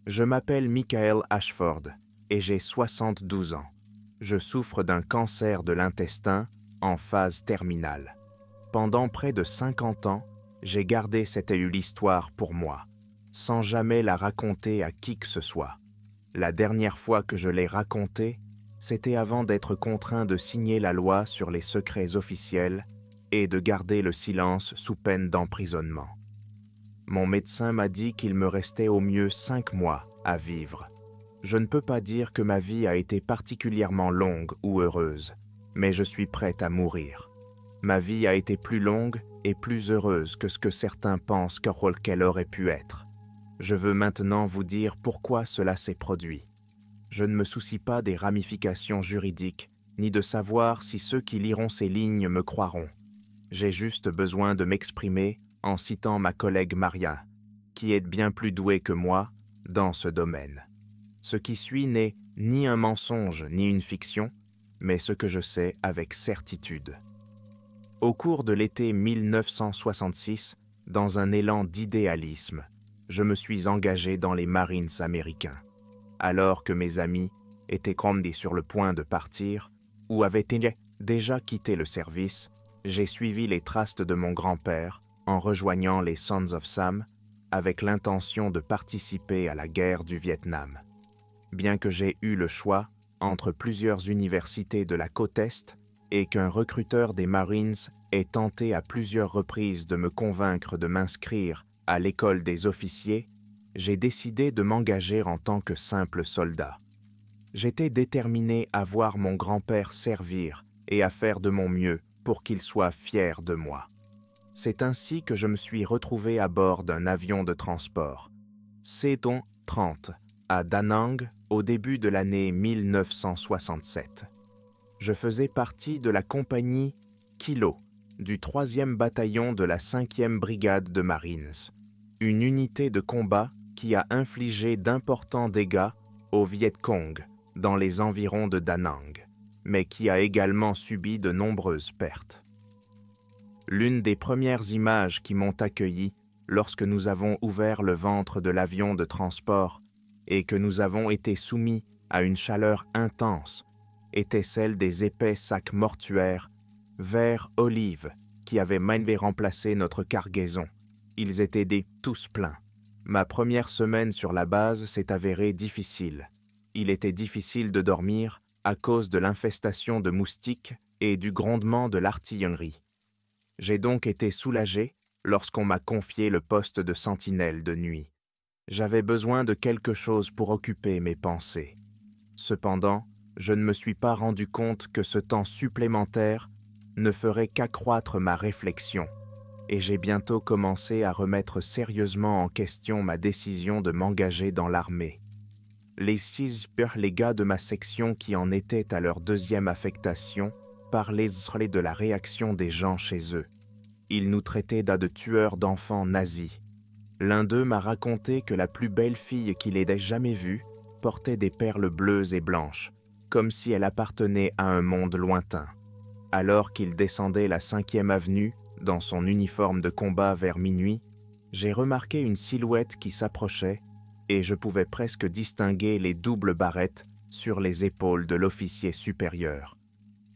Je m'appelle Michael Ashford et j'ai 72 ans. Je souffre d'un cancer de l'intestin en phase terminale. Pendant près de 50 ans, j'ai gardé cette histoire pour moi, sans jamais la raconter à qui que ce soit. La dernière fois que je l'ai racontée, c'était avant d'être contraint de signer la loi sur les secrets officiels et de garder le silence sous peine d'emprisonnement. Mon médecin m'a dit qu'il me restait au mieux 5 mois à vivre. Je ne peux pas dire que ma vie a été particulièrement longue ou heureuse, mais je suis prête à mourir. Ma vie a été plus longue et plus heureuse que ce que certains pensent qu'elle aurait pu être. Je veux maintenant vous dire pourquoi cela s'est produit. Je ne me soucie pas des ramifications juridiques, ni de savoir si ceux qui liront ces lignes me croiront. J'ai juste besoin de m'exprimer en citant ma collègue Maria, qui est bien plus douée que moi dans ce domaine. Ce qui suit n'est ni un mensonge ni une fiction, mais ce que je sais avec certitude. Au cours de l'été 1966, dans un élan d'idéalisme, je me suis engagé dans les Marines américains. Alors que mes amis étaient sur le point de partir ou avaient déjà quitté le service, j'ai suivi les traces de mon grand-père en rejoignant les Sons of Sam avec l'intention de participer à la guerre du Vietnam. Bien que j'ai eu le choix entre plusieurs universités de la côte Est et qu'un recruteur des Marines ait tenté à plusieurs reprises de me convaincre de m'inscrire à l'école des officiers, j'ai décidé de m'engager en tant que simple soldat. J'étais déterminé à voir mon grand-père servir et à faire de mon mieux pour qu'il soit fier de moi. C'est ainsi que je me suis retrouvé à bord d'un avion de transport, C-30, à Da Nang au début de l'année 1967. Je faisais partie de la compagnie Kilo, du 3e bataillon de la 5e brigade de Marines, une unité de combat qui a infligé d'importants dégâts au Viet Cong dans les environs de Da Nang, mais qui a également subi de nombreuses pertes. L'une des premières images qui m'ont accueilli lorsque nous avons ouvert le ventre de l'avion de transport et que nous avons été soumis à une chaleur intense était celle des épais sacs mortuaires vert olive qui avaient remplacé notre cargaison. Ils étaient tous pleins. Ma première semaine sur la base s'est avérée difficile. Il était difficile de dormir à cause de l'infestation de moustiques et du grondement de l'artillerie. J'ai donc été soulagé lorsqu'on m'a confié le poste de sentinelle de nuit. J'avais besoin de quelque chose pour occuper mes pensées. Cependant, je ne me suis pas rendu compte que ce temps supplémentaire ne ferait qu'accroître ma réflexion, et j'ai bientôt commencé à remettre sérieusement en question ma décision de m'engager dans l'armée. Les gars de ma section qui en étaient à leur 2e affectation parlaient de la réaction des gens chez eux. Ils nous traitaient de tueurs d'enfants nazis. L'un d'eux m'a raconté que la plus belle fille qu'il ait jamais vue portait des perles bleues et blanches, comme si elle appartenait à un monde lointain. Alors qu'il descendait la 5e avenue, dans son uniforme de combat vers minuit, j'ai remarqué une silhouette qui s'approchait et je pouvais presque distinguer les doubles barrettes sur les épaules de l'officier supérieur.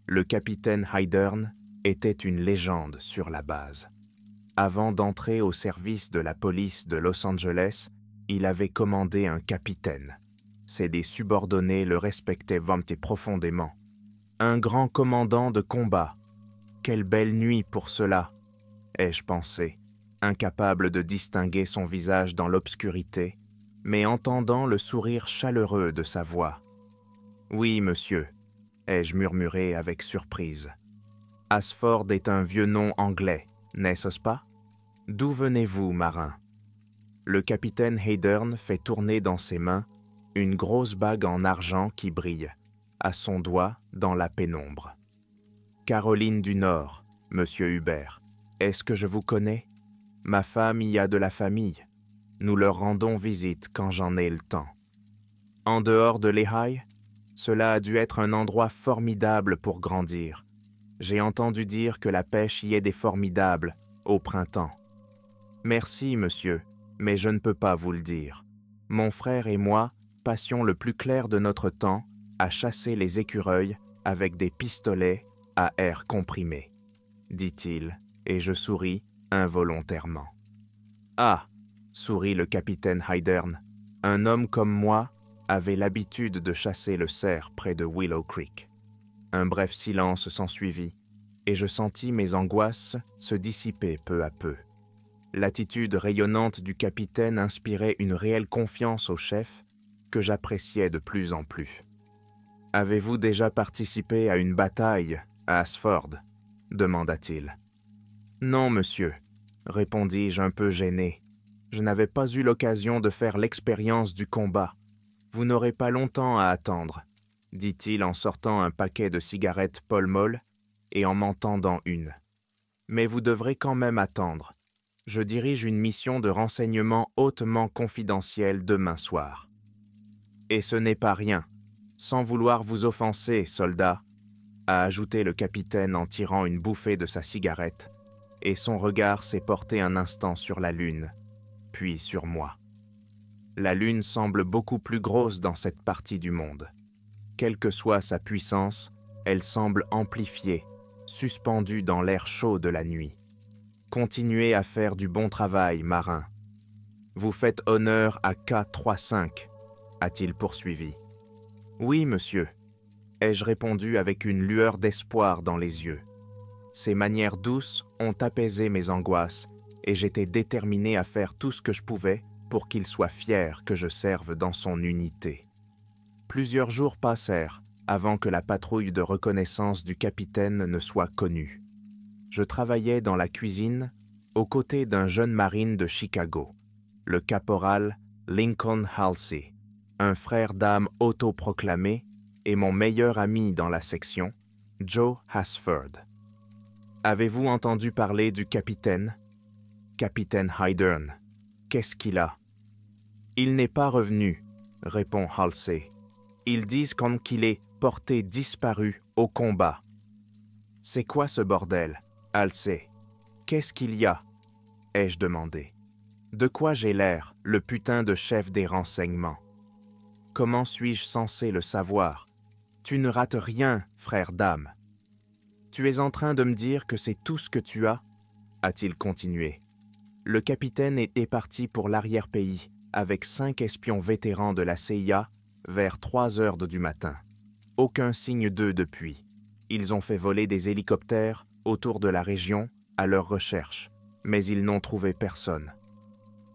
Le capitaine Heidern était une légende sur la base. Avant d'entrer au service de la police de Los Angeles, il avait commandé un capitaine. Ses subordonnés le respectaient profondément. Un grand commandant de combat. Quelle belle nuit pour cela, ai-je pensé, incapable de distinguer son visage dans l'obscurité, mais entendant le sourire chaleureux de sa voix. « Oui, monsieur », ai-je murmuré avec surprise. « Ashford est un vieux nom anglais, n'est-ce pas? D'où venez-vous, marin ?» Le capitaine Heidern fait tourner dans ses mains une grosse bague en argent qui brille, à son doigt dans la pénombre. « Caroline du Nord, monsieur Hubert, est-ce que je vous connais? Ma femme y a de la famille. Nous leur rendons visite quand j'en ai le temps. En dehors de Lehigh, cela a dû être un endroit formidable pour grandir. J'ai entendu dire que la pêche y est des formidables au printemps. Merci, monsieur, mais je ne peux pas vous le dire. Mon frère et moi passions le plus clair de notre temps à chasser les écureuils avec des pistolets à air comprimé, dit-il, et je souris involontairement. Ah, sourit le capitaine Heidern, un homme comme moi avait l'habitude de chasser le cerf près de Willow Creek. Un bref silence s'ensuivit, et je sentis mes angoisses se dissiper peu à peu. L'attitude rayonnante du capitaine inspirait une réelle confiance au chef que j'appréciais de plus en plus. « Avez-vous déjà participé à une bataille à Ashford ?» demanda-t-il. « Non, monsieur, » répondis-je un peu gêné. « Je n'avais pas eu l'occasion de faire l'expérience du combat. Vous n'aurez pas longtemps à attendre, » dit-il en sortant un paquet de cigarettes Pall Mall et en m'en tendant une. « Mais vous devrez quand même attendre. Je dirige une mission de renseignement hautement confidentielle demain soir. » « Et ce n'est pas rien, sans vouloir vous offenser, soldat, » a ajouté le capitaine en tirant une bouffée de sa cigarette, et son regard s'est porté un instant sur la lune, puis sur moi. La lune semble beaucoup plus grosse dans cette partie du monde. Quelle que soit sa puissance, elle semble amplifiée, suspendue dans l'air chaud de la nuit. Continuez à faire du bon travail, marin. Vous faites honneur à K35, a-t-il poursuivi. Oui, monsieur, ai-je répondu avec une lueur d'espoir dans les yeux. Ses manières douces ont apaisé mes angoisses et j'étais déterminé à faire tout ce que je pouvais pour qu'il soit fier que je serve dans son unité. Plusieurs jours passèrent avant que la patrouille de reconnaissance du capitaine ne soit connue. Je travaillais dans la cuisine aux côtés d'un jeune marine de Chicago, le caporal Lincoln Halsey, un frère d'âme autoproclamé et mon meilleur ami dans la section, Joe Ashford. Avez-vous entendu parler du capitaine? Capitaine Heidern. Qu'est-ce qu'il a? Il n'est pas revenu, répond Halsey. Ils disent comme qu'il est porté disparu au combat. C'est quoi ce bordel, Halsey? Qu'est-ce qu'il y a? Ai-je demandé. De quoi j'ai l'air, le putain de chef des renseignements? Comment suis-je censé le savoir? Tu ne rates rien, frère d'âme. Tu es en train de me dire que c'est tout ce que tu as? A-t-il continué. Le capitaine est parti pour l'arrière-pays avec 5 espions vétérans de la CIA vers 3 heures du matin. Aucun signe d'eux depuis. Ils ont fait voler des hélicoptères autour de la région à leur recherche, mais ils n'ont trouvé personne.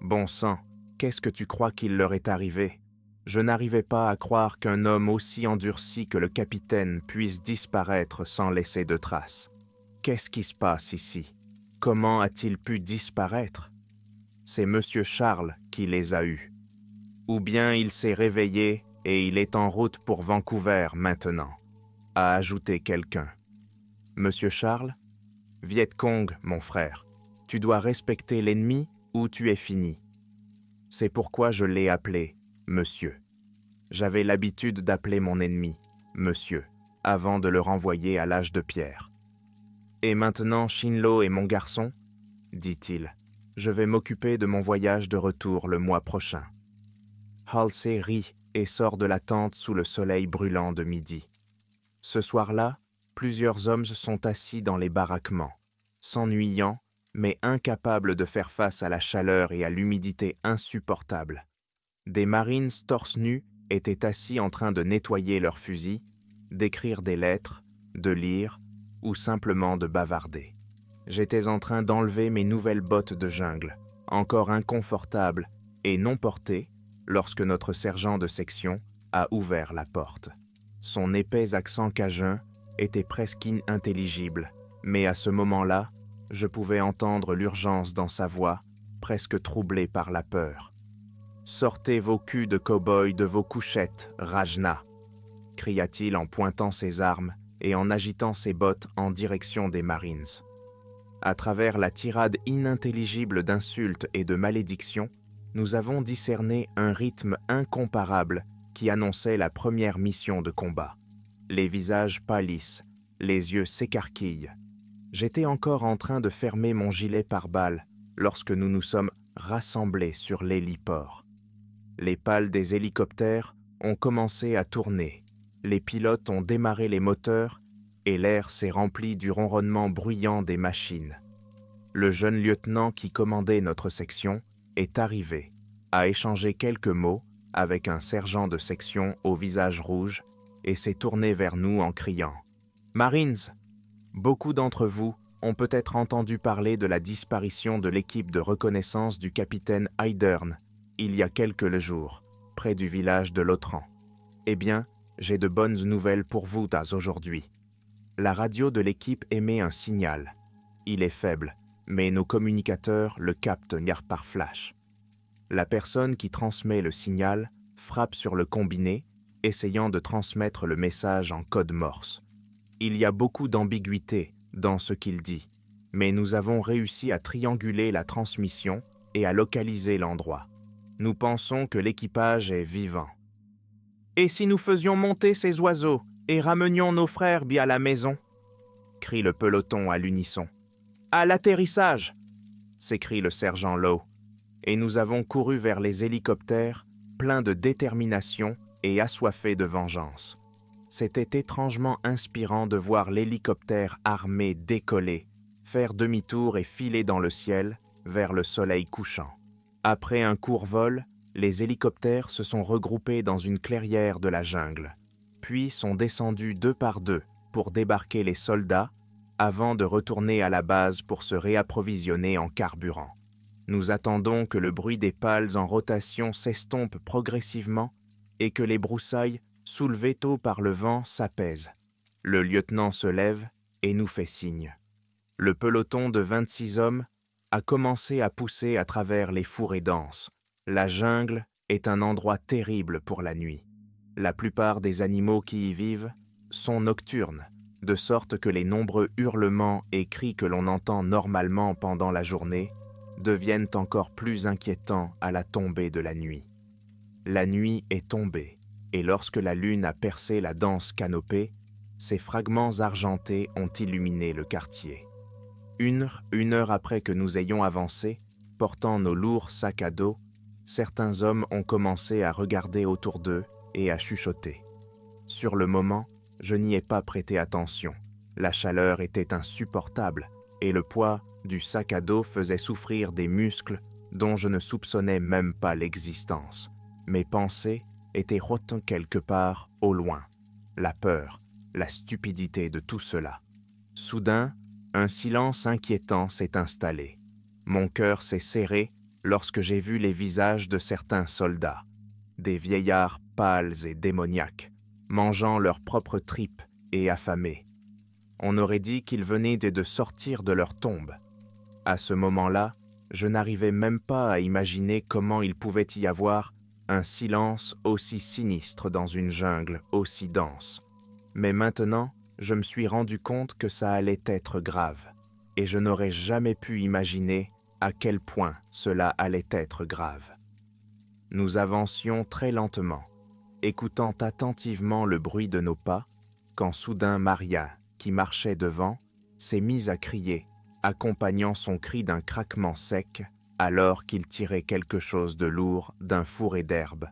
Bon sang, qu'est-ce que tu crois qu'il leur est arrivé? Je n'arrivais pas à croire qu'un homme aussi endurci que le capitaine puisse disparaître sans laisser de traces. Qu'est-ce qui se passe ici? Comment a-t-il pu disparaître? C'est Monsieur Charles qui les a eus. Ou bien il s'est réveillé et il est en route pour Vancouver maintenant, a ajouté quelqu'un. Monsieur Charles? Viet Cong, mon frère, tu dois respecter l'ennemi ou tu es fini. C'est pourquoi je l'ai appelé Monsieur. J'avais l'habitude d'appeler mon ennemi Monsieur, avant de le renvoyer à l'âge de pierre. Et maintenant, Shinlo est mon garçon, dit-il. Je vais m'occuper de mon voyage de retour le mois prochain. Halsey rit et sort de la tente sous le soleil brûlant de midi. Ce soir-là, plusieurs hommes sont assis dans les baraquements, s'ennuyant, mais incapables de faire face à la chaleur et à l'humidité insupportables. Des Marines torse nus étaient assis en train de nettoyer leurs fusils, d'écrire des lettres, de lire ou simplement de bavarder. J'étais en train d'enlever mes nouvelles bottes de jungle, encore inconfortables et non portées, lorsque notre sergent de section a ouvert la porte. Son épais accent cajun était presque inintelligible, mais à ce moment-là, je pouvais entendre l'urgence dans sa voix, presque troublée par la peur. « Sortez vos culs de cow-boy de vos couchettes, Rajna !» cria-t-il en pointant ses armes et en agitant ses bottes en direction des Marines. À travers la tirade inintelligible d'insultes et de malédictions, nous avons discerné un rythme incomparable qui annonçait la première mission de combat. Les visages pâlissent, les yeux s'écarquillent. J'étais encore en train de fermer mon gilet pare-balles lorsque nous nous sommes rassemblés sur l'héliport. Les pales des hélicoptères ont commencé à tourner, les pilotes ont démarré les moteurs et l'air s'est rempli du ronronnement bruyant des machines. Le jeune lieutenant qui commandait notre section est arrivé, a échangé quelques mots avec un sergent de section au visage rouge et s'est tourné vers nous en criant « Marines, beaucoup d'entre vous ont peut-être entendu parler de la disparition de l'équipe de reconnaissance du capitaine Heidern il y a quelques jours, près du village de Lotran. Eh bien, j'ai de bonnes nouvelles pour vous aujourd'hui. La radio de l'équipe émet un signal. Il est faible, mais nos communicateurs le captent par flash. La personne qui transmet le signal frappe sur le combiné, essayant de transmettre le message en code morse. Il y a beaucoup d'ambiguïté dans ce qu'il dit, mais nous avons réussi à trianguler la transmission et à localiser l'endroit. Nous pensons que l'équipage est vivant. « Et si nous faisions monter ces oiseaux et ramenions nos frères à la maison ?» crie le peloton à l'unisson. « À l'atterrissage !» s'écrie le sergent Lowe, et nous avons couru vers les hélicoptères, pleins de détermination et assoiffés de vengeance. C'était étrangement inspirant de voir l'hélicoptère armé décoller, faire demi-tour et filer dans le ciel vers le soleil couchant. Après un court vol, les hélicoptères se sont regroupés dans une clairière de la jungle, puis sont descendus deux par deux pour débarquer les soldats avant de retourner à la base pour se réapprovisionner en carburant. Nous attendons que le bruit des pales en rotation s'estompe progressivement et que les broussailles, soulevées tôt par le vent, s'apaisent. Le lieutenant se lève et nous fait signe. Le peloton de 26 hommes a commencé à pousser à travers les fourrés denses. La jungle est un endroit terrible pour la nuit. La plupart des animaux qui y vivent sont nocturnes, de sorte que les nombreux hurlements et cris que l'on entend normalement pendant la journée deviennent encore plus inquiétants à la tombée de la nuit. La nuit est tombée, et lorsque la lune a percé la dense canopée, ses fragments argentés ont illuminé le quartier. Une heure après que nous ayons avancé, portant nos lourds sacs à dos, certains hommes ont commencé à regarder autour d'eux et à chuchoter. Sur le moment, je n'y ai pas prêté attention. La chaleur était insupportable et le poids du sac à dos faisait souffrir des muscles dont je ne soupçonnais même pas l'existence. Mes pensées étaient rotées quelque part au loin. La peur, la stupidité de tout cela. Soudain, un silence inquiétant s'est installé. Mon cœur s'est serré lorsque j'ai vu les visages de certains soldats, des vieillards pâles et démoniaques, mangeant leurs propres tripes et affamés. On aurait dit qu'ils venaient de sortir de leur tombe. À ce moment-là, je n'arrivais même pas à imaginer comment il pouvait y avoir un silence aussi sinistre dans une jungle aussi dense. Mais maintenant, je me suis rendu compte que ça allait être grave, et je n'aurais jamais pu imaginer à quel point cela allait être grave. Nous avancions très lentement, écoutant attentivement le bruit de nos pas, quand soudain Maria, qui marchait devant, s'est mise à crier, accompagnant son cri d'un craquement sec, alors qu'il tirait quelque chose de lourd d'un fourré d'herbe,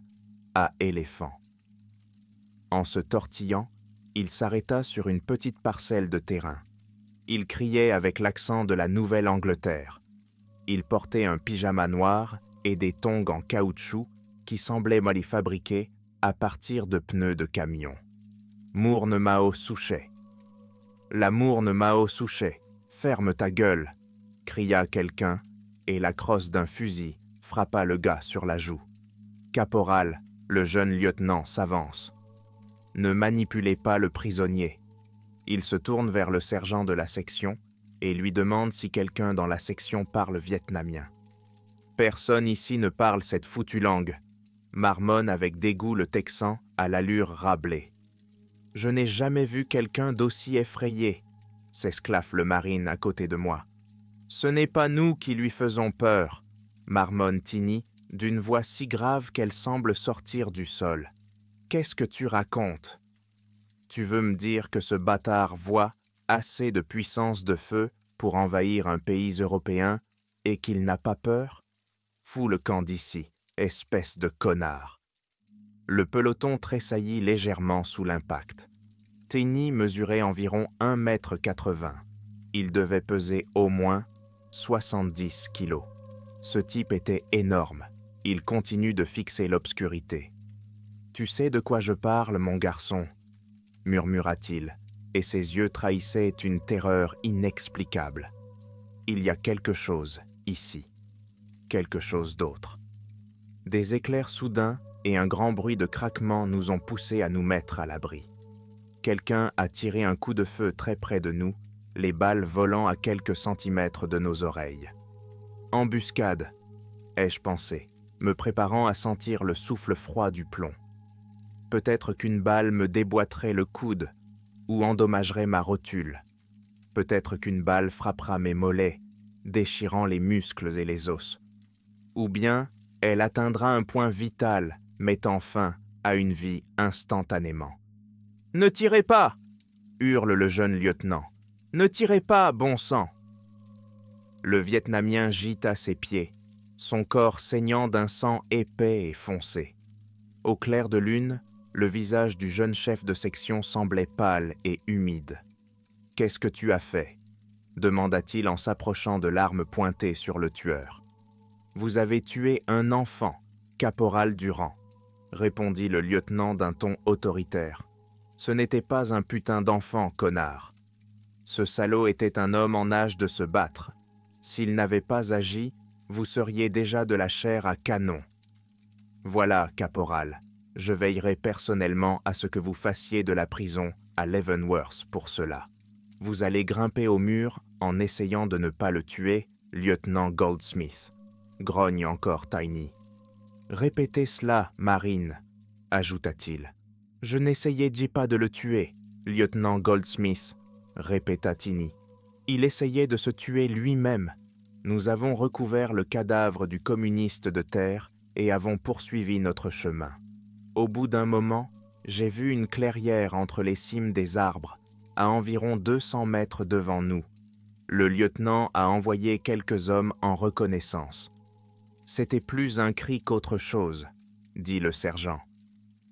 à éléphant. En se tortillant, il s'arrêta sur une petite parcelle de terrain. Il criait avec l'accent de la Nouvelle-Angleterre. Il portait un pyjama noir et des tongs en caoutchouc qui semblaient mal fabriqués à partir de pneus de camion. Mourne Mao Souchet. La Mourne Mao Souchet, ferme ta gueule, cria quelqu'un, et la crosse d'un fusil frappa le gars sur la joue. Caporal, le jeune lieutenant s'avance. Ne manipulez pas le prisonnier. Il se tourne vers le sergent de la section et lui demande si quelqu'un dans la section parle vietnamien. Personne ici ne parle cette foutue langue, marmonne avec dégoût le Texan à l'allure rablée. Je n'ai jamais vu quelqu'un d'aussi effrayé, s'esclaffe le marine à côté de moi. Ce n'est pas nous qui lui faisons peur, marmonne Tini d'une voix si grave qu'elle semble sortir du sol. Qu'est-ce que tu racontes? Tu veux me dire que ce bâtard voit assez de puissance de feu pour envahir un pays européen et qu'il n'a pas peur? Fous le camp d'ici, espèce de connard. Le peloton tressaillit légèrement sous l'impact. Tiny mesurait environ 1,80 m. Il devait peser au moins 70 kilos. Ce type était énorme. Il continue de fixer l'obscurité. « Tu sais de quoi je parle, mon garçon ?» murmura-t-il, et ses yeux trahissaient une terreur inexplicable. Il y a quelque chose ici, quelque chose d'autre. Des éclairs soudains et un grand bruit de craquement nous ont poussés à nous mettre à l'abri. Quelqu'un a tiré un coup de feu très près de nous, les balles volant à quelques centimètres de nos oreilles. « Embuscade !» ai-je pensé, me préparant à sentir le souffle froid du plomb. Peut-être qu'une balle me déboîterait le coude ou endommagerait ma rotule. Peut-être qu'une balle frappera mes mollets, déchirant les muscles et les os. Ou bien, elle atteindra un point vital, mettant fin à une vie instantanément. « Ne tirez pas !» hurle le jeune lieutenant. « Ne tirez pas, bon sang !» Le Vietnamien gît à ses pieds, son corps saignant d'un sang épais et foncé. Au clair de lune, le visage du jeune chef de section semblait pâle et humide. « Qu'est-ce que tu as fait ?» demanda-t-il en s'approchant de l'arme pointée sur le tueur. « Vous avez tué un enfant, caporal Durand, » répondit le lieutenant d'un ton autoritaire. « Ce n'était pas un putain d'enfant, connard. Ce salaud était un homme en âge de se battre. S'il n'avait pas agi, vous seriez déjà de la chair à canon. Voilà, caporal, je veillerai personnellement à ce que vous fassiez de la prison à Leavenworth pour cela. Vous allez grimper au mur en essayant de ne pas le tuer, lieutenant Goldsmith. » grogne encore Tiny. « Répétez cela, Marine, » ajouta-t-il. « Je n'essayais pas de le tuer, lieutenant Goldsmith, » répéta Tiny. « Il essayait de se tuer lui-même. Nous avons recouvert le cadavre du communiste de terre et avons poursuivi notre chemin. Au bout d'un moment, j'ai vu une clairière entre les cimes des arbres, à environ 200 mètres devant nous. Le lieutenant a envoyé quelques hommes en reconnaissance. C'était plus un cri qu'autre chose, dit le sergent.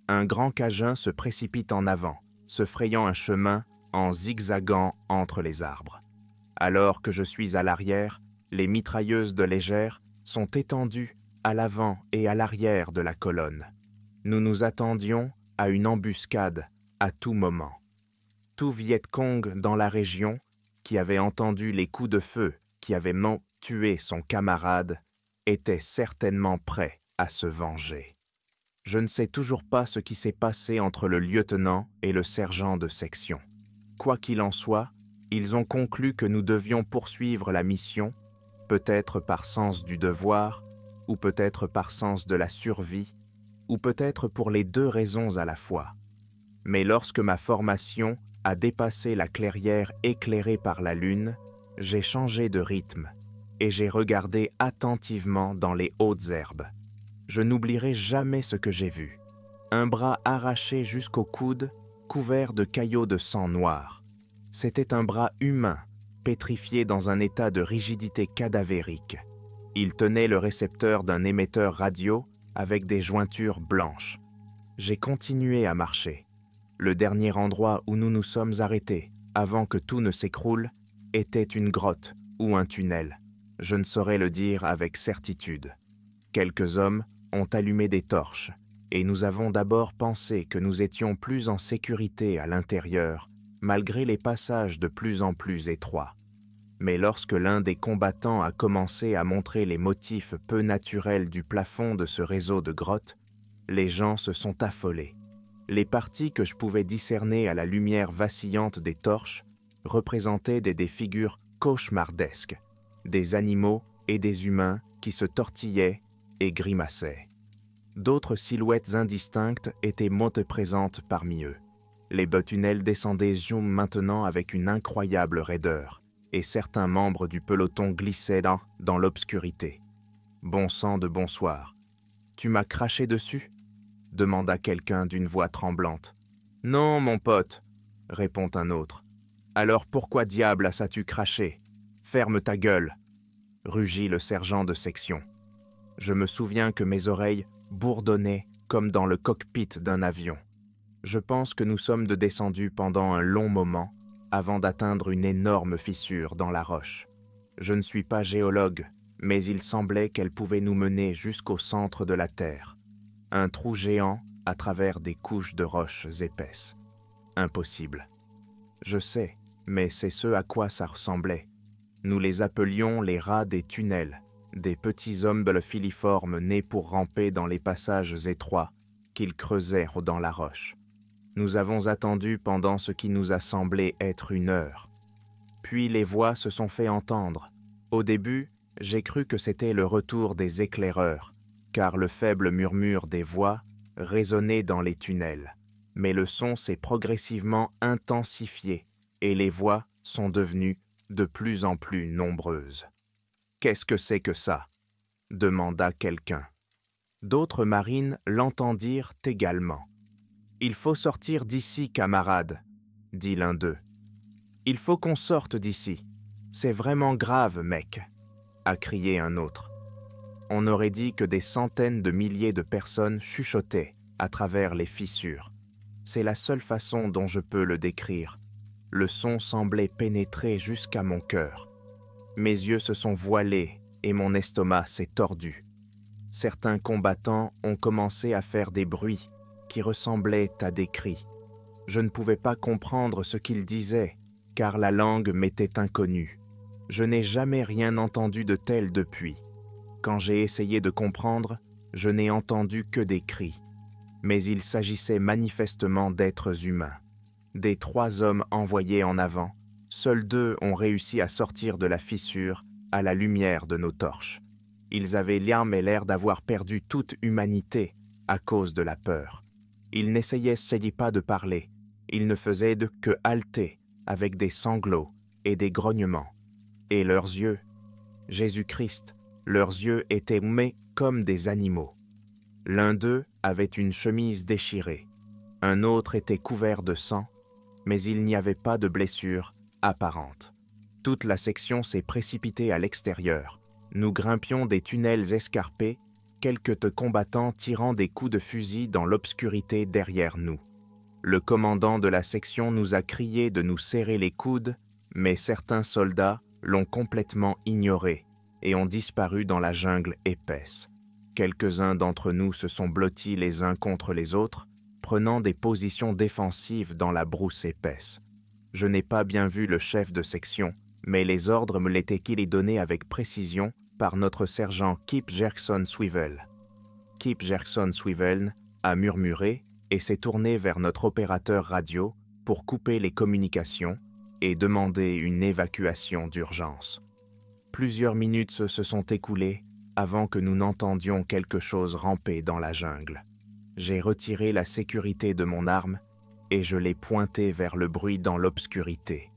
Un grand Cajun se précipite en avant, se frayant un chemin en zigzagant entre les arbres. Alors que je suis à l'arrière, les mitrailleuses de légère sont étendues à l'avant et à l'arrière de la colonne. Nous nous attendions à une embuscade à tout moment. Tout Viet Cong dans la région, qui avait entendu les coups de feu qui avaient tué son camarade, était certainement prêt à se venger. Je ne sais toujours pas ce qui s'est passé entre le lieutenant et le sergent de section. Quoi qu'il en soit, ils ont conclu que nous devions poursuivre la mission, peut-être par sens du devoir, ou peut-être par sens de la survie, ou peut-être pour les deux raisons à la fois. Mais lorsque ma formation a dépassé la clairière éclairée par la lune, j'ai changé de rythme et j'ai regardé attentivement dans les hautes herbes. Je n'oublierai jamais ce que j'ai vu. Un bras arraché jusqu'au coude, couvert de caillots de sang noir. C'était un bras humain, pétrifié dans un état de rigidité cadavérique. Il tenait le récepteur d'un émetteur radio avec des jointures blanches. J'ai continué à marcher. Le dernier endroit où nous nous sommes arrêtés, avant que tout ne s'écroule, était une grotte ou un tunnel. Je ne saurais le dire avec certitude. Quelques hommes ont allumé des torches, et nous avons d'abord pensé que nous étions plus en sécurité à l'intérieur, malgré les passages de plus en plus étroits. Mais lorsque l'un des combattants a commencé à montrer les motifs peu naturels du plafond de ce réseau de grottes, les gens se sont affolés. Les parties que je pouvais discerner à la lumière vacillante des torches représentaient des figures cauchemardesques, des animaux et des humains qui se tortillaient et grimaçaient. D'autres silhouettes indistinctes étaient présentes parmi eux. Les tunnels descendaient maintenant avec une incroyable raideur, et certains membres du peloton glissaient dans l'obscurité. Bon sang de bonsoir. « Tu m'as craché dessus ?» demanda quelqu'un d'une voix tremblante. « Non, mon pote, » répond un autre. « Alors pourquoi diable as-tu craché ? Ferme ta gueule !» rugit le sergent de section. Je me souviens que mes oreilles bourdonnaient comme dans le cockpit d'un avion. Je pense que nous sommes descendus pendant un long moment avant d'atteindre une énorme fissure dans la roche. Je ne suis pas géologue, mais il semblait qu'elle pouvait nous mener jusqu'au centre de la Terre. Un trou géant à travers des couches de roches épaisses. Impossible. Je sais, mais c'est ce à quoi ça ressemblait. Nous les appelions les rats des tunnels, des petits hommes filiformes nés pour ramper dans les passages étroits qu'ils creusaient dans la roche. Nous avons attendu pendant ce qui nous a semblé être une heure. Puis les voix se sont fait entendre. Au début, j'ai cru que c'était le retour des éclaireurs, car le faible murmure des voix résonnait dans les tunnels. Mais le son s'est progressivement intensifié et les voix sont devenues de plus en plus nombreuses. « Qu'est-ce que c'est que ça ?» demanda quelqu'un. D'autres marines l'entendirent également. « Il faut sortir d'ici, camarades, » dit l'un d'eux. « Il faut qu'on sorte d'ici. C'est vraiment grave, mec, » a crié un autre. On aurait dit que des centaines de milliers de personnes chuchotaient à travers les fissures. C'est la seule façon dont je peux le décrire. Le son semblait pénétrer jusqu'à mon cœur. Mes yeux se sont voilés et mon estomac s'est tordu. Certains combattants ont commencé à faire des bruits qui ressemblaient à des cris. Je ne pouvais pas comprendre ce qu'ils disaient, car la langue m'était inconnue. Je n'ai jamais rien entendu de tel depuis. Quand j'ai essayé de comprendre, je n'ai entendu que des cris. Mais il s'agissait manifestement d'êtres humains. Des 3 hommes envoyés en avant, seuls 2 ont réussi à sortir de la fissure à la lumière de nos torches. Ils avaient l'âme et l'air d'avoir perdu toute humanité à cause de la peur. Ils n'essayaient pas de parler, ils ne faisaient que halter avec des sanglots et des grognements. Et leurs yeux, Jésus-Christ, leurs yeux étaient muets comme des animaux. L'un d'eux avait une chemise déchirée, un autre était couvert de sang, mais il n'y avait pas de blessure apparente. Toute la section s'est précipitée à l'extérieur. Nous grimpions des tunnels escarpés, quelques combattants tirant des coups de fusil dans l'obscurité derrière nous. Le commandant de la section nous a crié de nous serrer les coudes, mais certains soldats l'ont complètement ignoré et ont disparu dans la jungle épaisse. Quelques-uns d'entre nous se sont blottis les uns contre les autres, prenant des positions défensives dans la brousse épaisse. Je n'ai pas bien vu le chef de section, mais les ordres me l'étaient donnés avec précision par notre sergent Kip Gerson Swivel. Kip Gerson Swivel a murmuré et s'est tourné vers notre opérateur radio pour couper les communications et demander une évacuation d'urgence. Plusieurs minutes se sont écoulées avant que nous n'entendions quelque chose ramper dans la jungle. J'ai retiré la sécurité de mon arme et je l'ai pointée vers le bruit dans l'obscurité.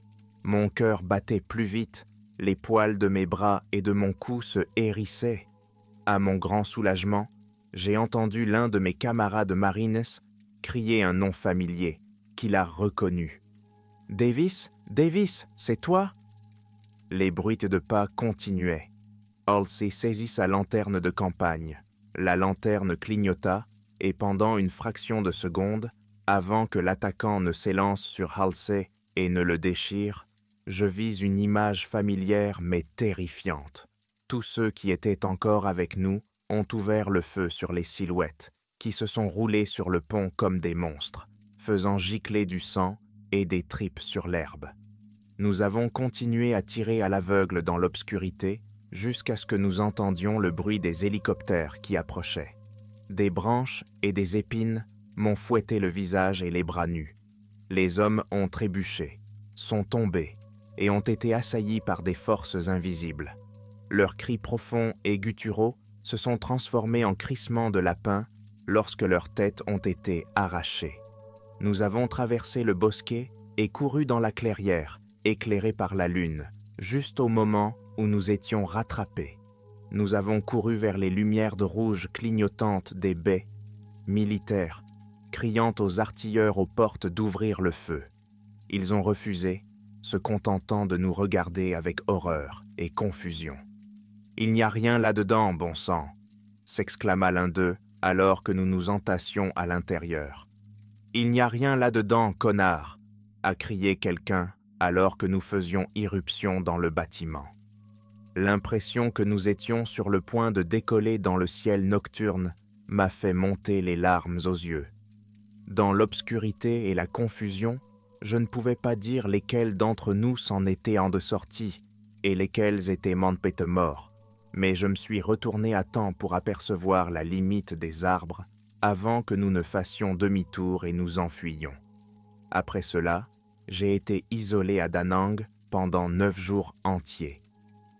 Mon cœur battait plus vite, les poils de mes bras et de mon cou se hérissaient. À mon grand soulagement, j'ai entendu l'un de mes camarades marines crier un nom familier qu'il a reconnu. « Davis, Davis, c'est toi ?» Les bruits de pas continuaient. Halsey saisit sa lanterne de campagne. La lanterne clignota et pendant une fraction de seconde, avant que l'attaquant ne s'élance sur Halsey et ne le déchire, je vis une image familière mais terrifiante. Tous ceux qui étaient encore avec nous ont ouvert le feu sur les silhouettes, qui se sont roulées sur le pont comme des monstres, faisant gicler du sang et des tripes sur l'herbe. Nous avons continué à tirer à l'aveugle dans l'obscurité jusqu'à ce que nous entendions le bruit des hélicoptères qui approchaient. Des branches et des épines m'ont fouetté le visage et les bras nus. Les hommes ont trébuché, sont tombés et ont été assaillis par des forces invisibles. Leurs cris profonds et gutturaux se sont transformés en crissements de lapins lorsque leurs têtes ont été arrachées. Nous avons traversé le bosquet et couru dans la clairière, éclairée par la lune, juste au moment où nous étions rattrapés. Nous avons couru vers les lumières de rouge clignotantes des baies, militaires, criant aux artilleurs aux portes d'ouvrir le feu. Ils ont refusé, se contentant de nous regarder avec horreur et confusion. « Il n'y a rien là-dedans, bon sang !» s'exclama l'un d'eux alors que nous nous entassions à l'intérieur. « Il n'y a rien là-dedans, connard !» a crié quelqu'un alors que nous faisions irruption dans le bâtiment. L'impression que nous étions sur le point de décoller dans le ciel nocturne m'a fait monter les larmes aux yeux. Dans l'obscurité et la confusion, je ne pouvais pas dire lesquels d'entre nous s'en étaient en de sortis et lesquels étaient Manpete morts, mais je me suis retourné à temps pour apercevoir la limite des arbres avant que nous ne fassions demi-tour et nous enfuyions. Après cela, j'ai été isolé à Da Nang pendant 9 jours entiers.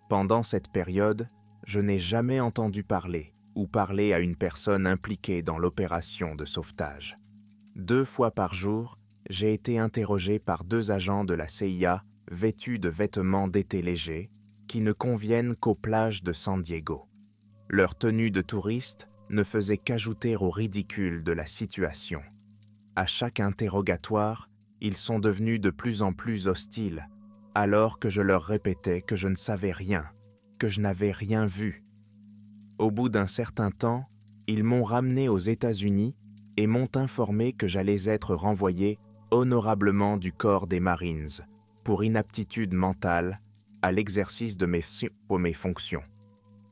Pendant cette période, je n'ai jamais entendu parler ou parler à une personne impliquée dans l'opération de sauvetage. 2 fois par jour, j'ai été interrogé par 2 agents de la CIA vêtus de vêtements d'été légers qui ne conviennent qu'aux plages de San Diego. Leur tenue de touriste ne faisait qu'ajouter au ridicule de la situation. À chaque interrogatoire, ils sont devenus de plus en plus hostiles, alors que je leur répétais que je ne savais rien, que je n'avais rien vu. Au bout d'un certain temps, ils m'ont ramené aux États-Unis et m'ont informé que j'allais être renvoyé honorablement du corps des Marines pour inaptitude mentale à l'exercice de mes fonctions.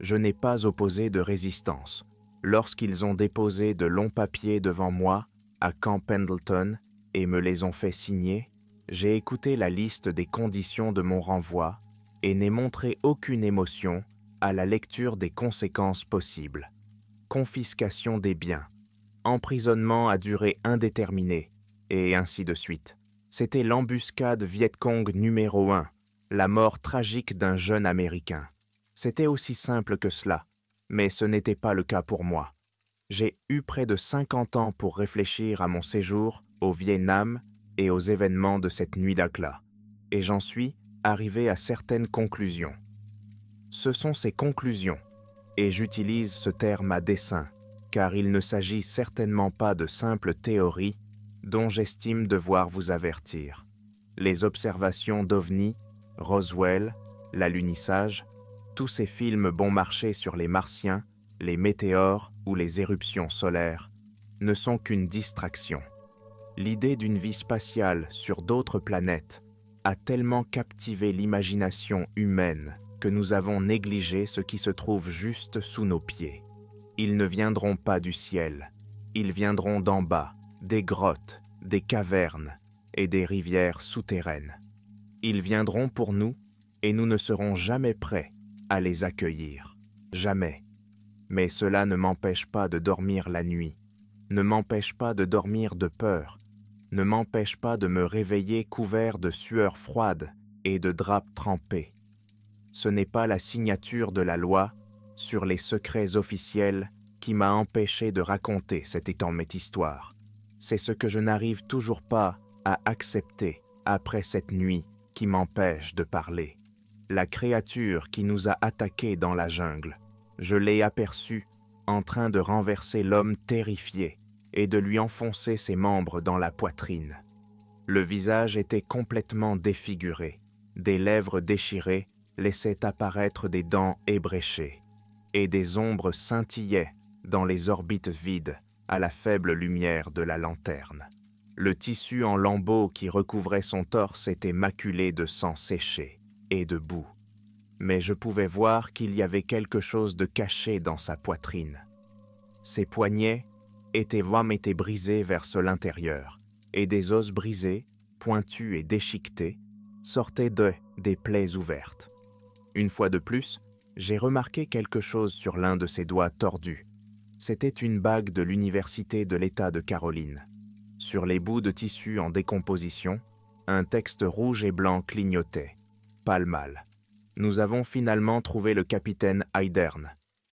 Je n'ai pas opposé de résistance. Lorsqu'ils ont déposé de longs papiers devant moi à Camp Pendleton et me les ont fait signer, j'ai écouté la liste des conditions de mon renvoi et n'ai montré aucune émotion à la lecture des conséquences possibles. Confiscation des biens, emprisonnement à durée indéterminée, et ainsi de suite. C'était l'embuscade Viet Cong numéro 1, la mort tragique d'un jeune Américain. C'était aussi simple que cela, mais ce n'était pas le cas pour moi. J'ai eu près de 50 ans pour réfléchir à mon séjour au Vietnam et aux événements de cette nuit d'éclat, et j'en suis arrivé à certaines conclusions. Ce sont ces conclusions, et j'utilise ce terme à dessein, car il ne s'agit certainement pas de simples théories dont j'estime devoir vous avertir. Les observations d'OVNI, Roswell, l'alunissage, tous ces films bon marché sur les martiens, les météores ou les éruptions solaires ne sont qu'une distraction. L'idée d'une vie spatiale sur d'autres planètes a tellement captivé l'imagination humaine que nous avons négligé ce qui se trouve juste sous nos pieds. Ils ne viendront pas du ciel, ils viendront d'en bas, des grottes, des cavernes et des rivières souterraines. Ils viendront pour nous et nous ne serons jamais prêts à les accueillir. Jamais. Mais cela ne m'empêche pas de dormir la nuit, ne m'empêche pas de dormir de peur, ne m'empêche pas de me réveiller couvert de sueur froide et de draps trempés. Ce n'est pas la signature de la loi sur les secrets officiels qui m'a empêché de raconter cette étonnante histoire. C'est ce que je n'arrive toujours pas à accepter après cette nuit qui m'empêche de parler. La créature qui nous a attaqués dans la jungle, je l'ai aperçue en train de renverser l'homme terrifié et de lui enfoncer ses membres dans la poitrine. Le visage était complètement défiguré, des lèvres déchirées laissaient apparaître des dents ébréchées, et des ombres scintillaient dans les orbites vides à la faible lumière de la lanterne. Le tissu en lambeaux qui recouvrait son torse était maculé de sang séché et de boue. Mais je pouvais voir qu'il y avait quelque chose de caché dans sa poitrine. Ses poignets étaient brisés vers l'intérieur, et des os brisés, pointus et déchiquetés, sortaient des plaies ouvertes. Une fois de plus, j'ai remarqué quelque chose sur l'un de ses doigts tordus. C'était une bague de l'Université de l'État de Caroline. Sur les bouts de tissu en décomposition, un texte rouge et blanc clignotait. Pas le mal. Nous avons finalement trouvé le capitaine Heidern,